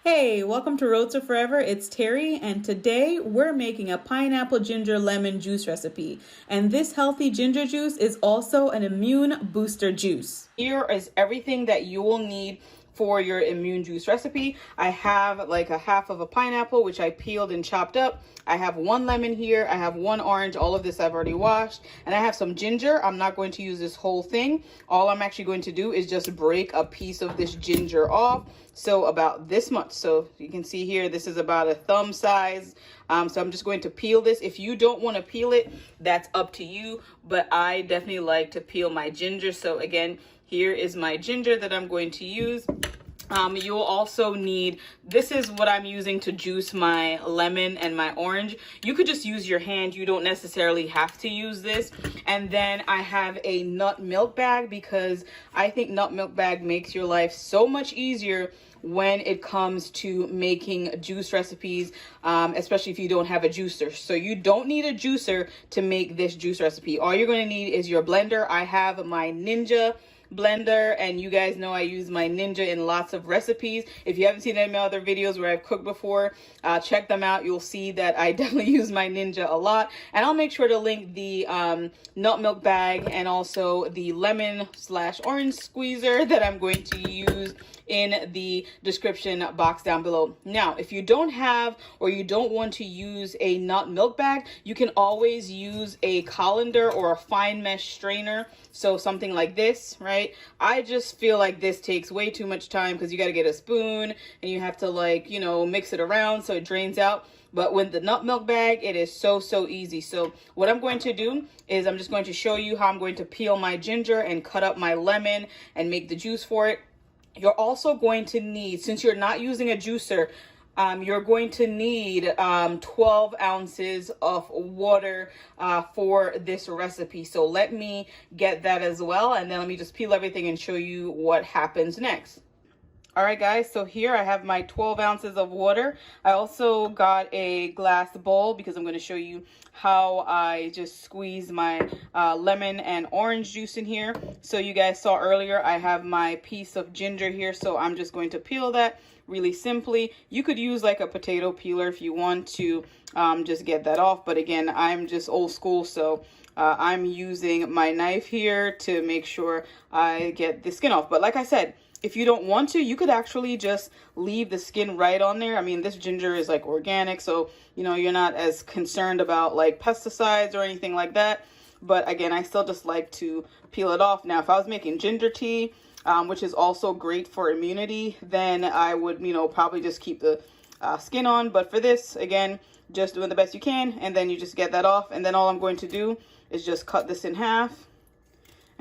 Hey, welcome to Road to Forever. It's Terry, and today we're making a pineapple ginger lemon juice recipe. And this healthy ginger juice is also an immune booster juice. Here is everything that you will need for your immune juice recipe. I have like a half of a pineapple, which I peeled and chopped up. I have one lemon here. I have one orange. All of this I've already washed. And I have some ginger. I'm not going to use this whole thing. All I'm actually going to do is just break a piece of this ginger off. So about this much. So you can see here, this is about a thumb size. So I'm just going to peel this. If you don't want to peel it, that's up to you. But I definitely like to peel my ginger. So again, here is my ginger that I'm going to use. You'll also need, this is what I'm using to juice my lemon and my orange. You could just use your hand. You don't necessarily have to use this. And then I have a nut milk bag because I think nut milk bag makes your life so much easier when it comes to making juice recipes, especially if you don't have a juicer. So you don't need a juicer to make this juice recipe. All you're going to need is your blender. I have my Ninja blender, and you guys know I use my Ninja in lots of recipes. If you haven't seen any of my other videos where I've cooked before, check them out. You'll see that I definitely use my Ninja a lot, and I'll make sure to link the nut milk bag and also the lemon/orange squeezer that I'm going to use in the description box down below. Now, if you don't have or you don't want to use a nut milk bag, you can always use a colander or a fine mesh strainer. So something like this, right? I just feel like this takes way too much time because you got to get a spoon and you have to, like, you know, mix it around so it drains out. But with the nut milk bag, it is so easy. So what I'm going to do is I'm just going to show you how I'm going to peel my ginger and cut up my lemon and make the juice for it. You're also going to need, since you're not using a juicer, you're going to need 12 ounces of water for this recipe. So let me get that as well, and then let me just peel everything and show you what happens next. All right, guys, so here I have my 12 ounces of water. I also got a glass bowl because I'm going to show you how I just squeeze my lemon and orange juice in here. So you guys saw earlier, I have my piece of ginger here, so I'm just going to peel that really simply. You could use like a potato peeler if you want to just get that off. But again, I'm just old school, so I'm using my knife here to make sure I get the skin off. But like I said, if you don't want to, you could actually just leave the skin right on there. I mean, this ginger is like organic, so, you know, you're not as concerned about like pesticides or anything like that. But again, I still just like to peel it off. Now, if I was making ginger tea, which is also great for immunity, then I would, you know, probably just keep the skin on. But for this, again, just doing the best you can, and then you just get that off. And then all I'm going to do is just cut this in half,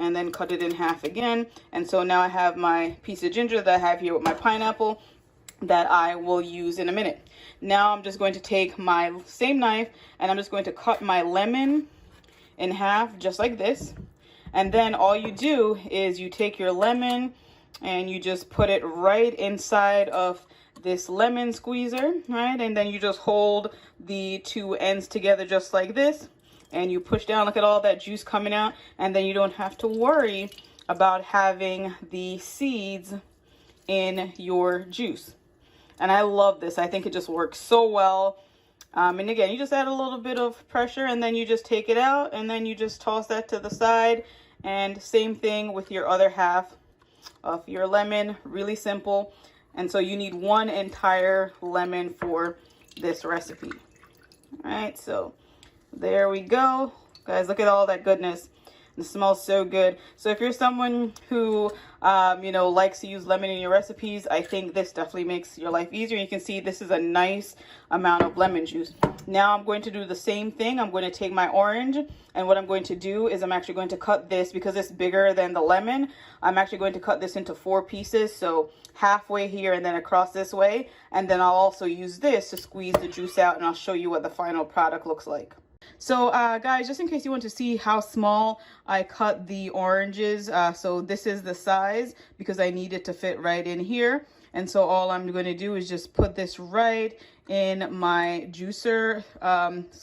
and then cut it in half again. And so now I have my piece of ginger that I have here with my pineapple that I will use in a minute. Now I'm just going to take my same knife and I'm just going to cut my lemon in half just like this. And then all you do is you take your lemon and you just put it right inside of this lemon squeezer, right? And then you just hold the two ends together just like this. And you push down, look at all that juice coming out, and then you don't have to worry about having the seeds in your juice. And I love this. I think it just works so well. And again, you just add a little bit of pressure, and then you just take it out, and then you just toss that to the side. And same thing with your other half of your lemon. Really simple. And so you need one entire lemon for this recipe. All right, so there we go. Guys, look at all that goodness. It smells so good. So if you're someone who, you know, likes to use lemon in your recipes, I think this definitely makes your life easier. You can see this is a nice amount of lemon juice. Now I'm going to do the same thing. I'm going to take my orange, and what I'm going to do is I'm actually going to cut this, because it's bigger than the lemon, I'm actually going to cut this into 4 pieces. So halfway here and then across this way. And then I'll also use this to squeeze the juice out, and I'll show you what the final product looks like. So guys, just in case you want to see how small I cut the oranges, so this is the size because I need it to fit right in here. And so all I'm going to do is just put this right in my juicer,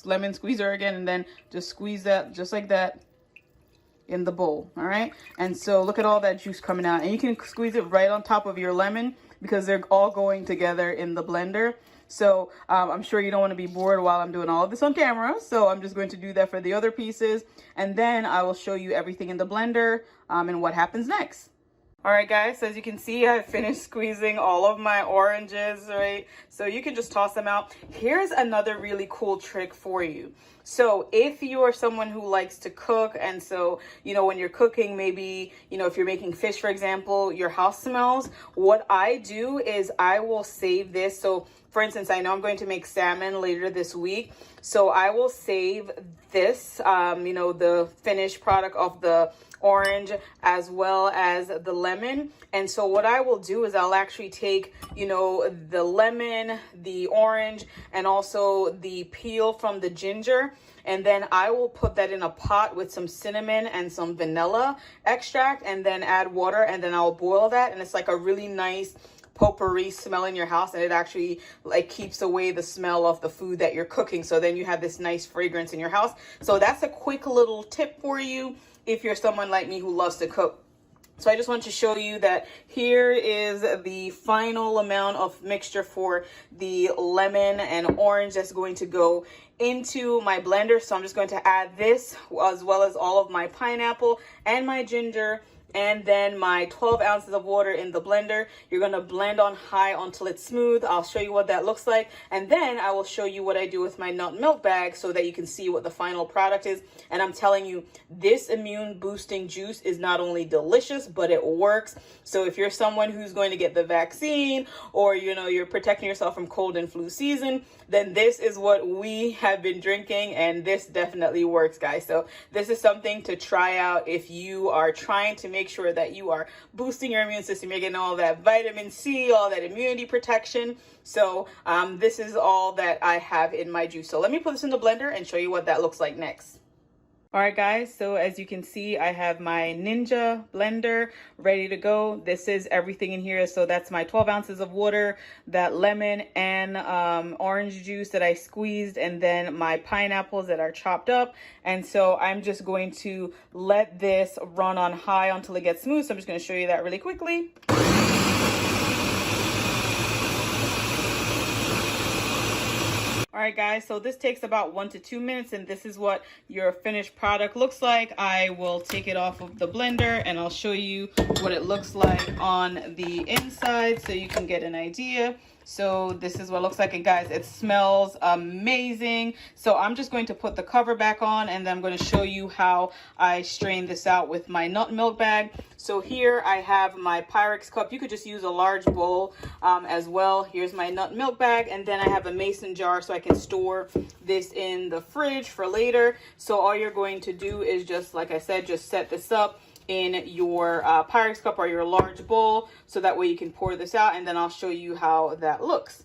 lemon squeezer again, and then just squeeze that just like that in the bowl. All right, and so look at all that juice coming out, and you can squeeze it right on top of your lemon. because they're all going together in the blender. So I'm sure you don't want to be bored while I'm doing all of this on camera. So I'm just going to do that for the other pieces. And then I will show you everything in the blender and what happens next. All right, guys, so as you can see, I finished squeezing all of my oranges, right? So you can just toss them out. Here's another really cool trick for you. So if you are someone who likes to cook, and so, you know, when you're cooking, maybe, you know, if you're making fish, for example, your house smells, what I do is I will save this. So for instance, I know I'm going to make salmon later this week. So I will save this, you know, the finished product of the orange as well as the lemon. And so what I will do is I'll actually take, you know, the lemon, the orange, and also the peel from the ginger, and then I will put that in a pot with some cinnamon and some vanilla extract, and then add water, and then I'll boil that, and it's like a really nice potpourri smell in your house, and it actually like keeps away the smell of the food that you're cooking. So then you have this nice fragrance in your house. So that's a quick little tip for you if you're someone like me who loves to cook. So I just want to show you that here is the final amount of mixture for the lemon and orange that's going to go into my blender. So I'm just going to add this as well as all of my pineapple and my ginger, and then my 12 ounces of water in the blender. You're going to blend on high until it's smooth. I'll show you what that looks like. And then I will show you what I do with my nut milk bag so that you can see what the final product is. And I'm telling you, this immune boosting juice is not only delicious, but it works. So if you're someone who's going to get the vaccine, or, you know, you're protecting yourself from cold and flu season, then this is what we have been drinking, and this definitely works, guys. So this is something to try out if you are trying to make sure that you are boosting your immune system. You're getting all that vitamin C, all that immunity protection. So this is all that I have in my juice. So let me put this in the blender and show you what that looks like next. All right, guys, so as you can see, I have my Ninja blender ready to go. This is everything in here. So that's my 12 ounces of water, that lemon and orange juice that I squeezed, and then my pineapples that are chopped up. And so I'm just going to let this run on high until it gets smooth. So I'm just going to show you that really quickly. All right, guys, so this takes about 1 to 2 minutes, and this is what your finished product looks like. I will take it off of the blender and I'll show you what it looks like on the inside so you can get an idea. So this is what it looks like, and guys, it smells amazing. So I'm just going to put the cover back on, and then I'm going to show you how I strain this out with my nut milk bag. So here I have my Pyrex cup. You could just use a large bowl as well. Here's my nut milk bag, and then I have a mason jar so I can store this in the fridge for later. So all you're going to do is just, like I said, just set this up in your Pyrex cup or your large bowl, so that way you can pour this out, and then I'll show you how that looks.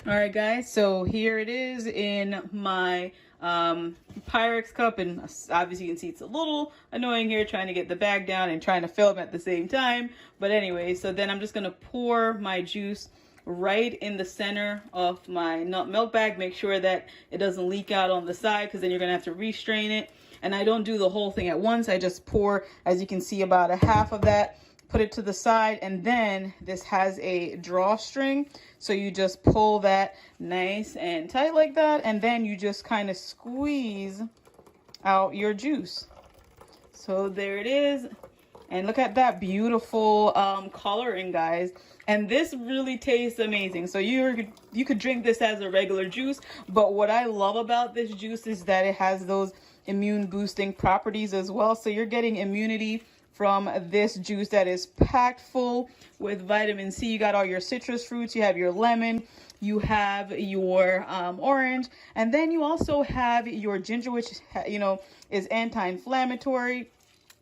All right, guys, so here it is in my Pyrex cup, and obviously you can see it's a little annoying here trying to get the bag down and trying to film at the same time, but anyway, so then I'm just going to pour my juice right in the center of my nut milk bag. Make sure that it doesn't leak out on the side, because then you're going to have to restrain it. And I don't do the whole thing at once. I just pour, as you can see, about a half of that, put it to the side, and then this has a drawstring. So you just pull that nice and tight like that, and then you just kind of squeeze out your juice. So there it is. And look at that beautiful coloring, guys. And this really tastes amazing. So you could drink this as a regular juice, but what I love about this juice is that it has those immune boosting properties as well. So you're getting immunity from this juice that is packed full with vitamin C. You got all your citrus fruits, you have your lemon, you have your orange, and then you also have your ginger, which, you know, is anti-inflammatory.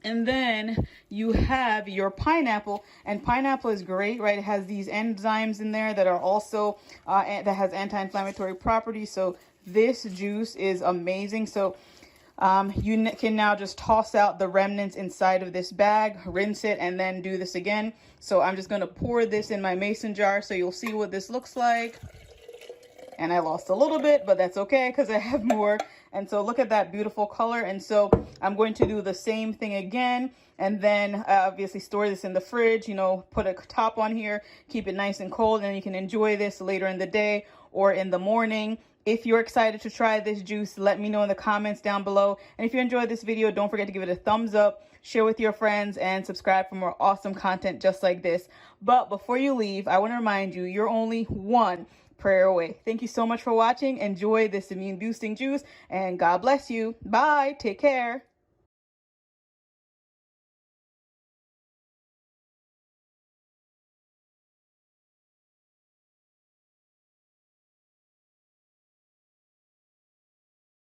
And then you have your pineapple, and pineapple is great, right? It has these enzymes in there that are also, that has anti-inflammatory properties. So this juice is amazing. So you can now just toss out the remnants inside of this bag, rinse it, and then do this again. So I'm just going to pour this in my mason jar so you'll see what this looks like. and I lost a little bit, but that's okay because I have more. And so look at that beautiful color. And so I'm going to do the same thing again, and then obviously store this in the fridge, you know, put a top on here, keep it nice and cold, and you can enjoy this later in the day or in the morning. If you're excited to try this juice, let me know in the comments down below. And if you enjoyed this video, don't forget to give it a thumbs up, share with your friends, and subscribe for more awesome content just like this. But before you leave, I want to remind you, you're only one prayer away. Thank you so much for watching. Enjoy this immune boosting juice, and God bless you. Bye. Take care.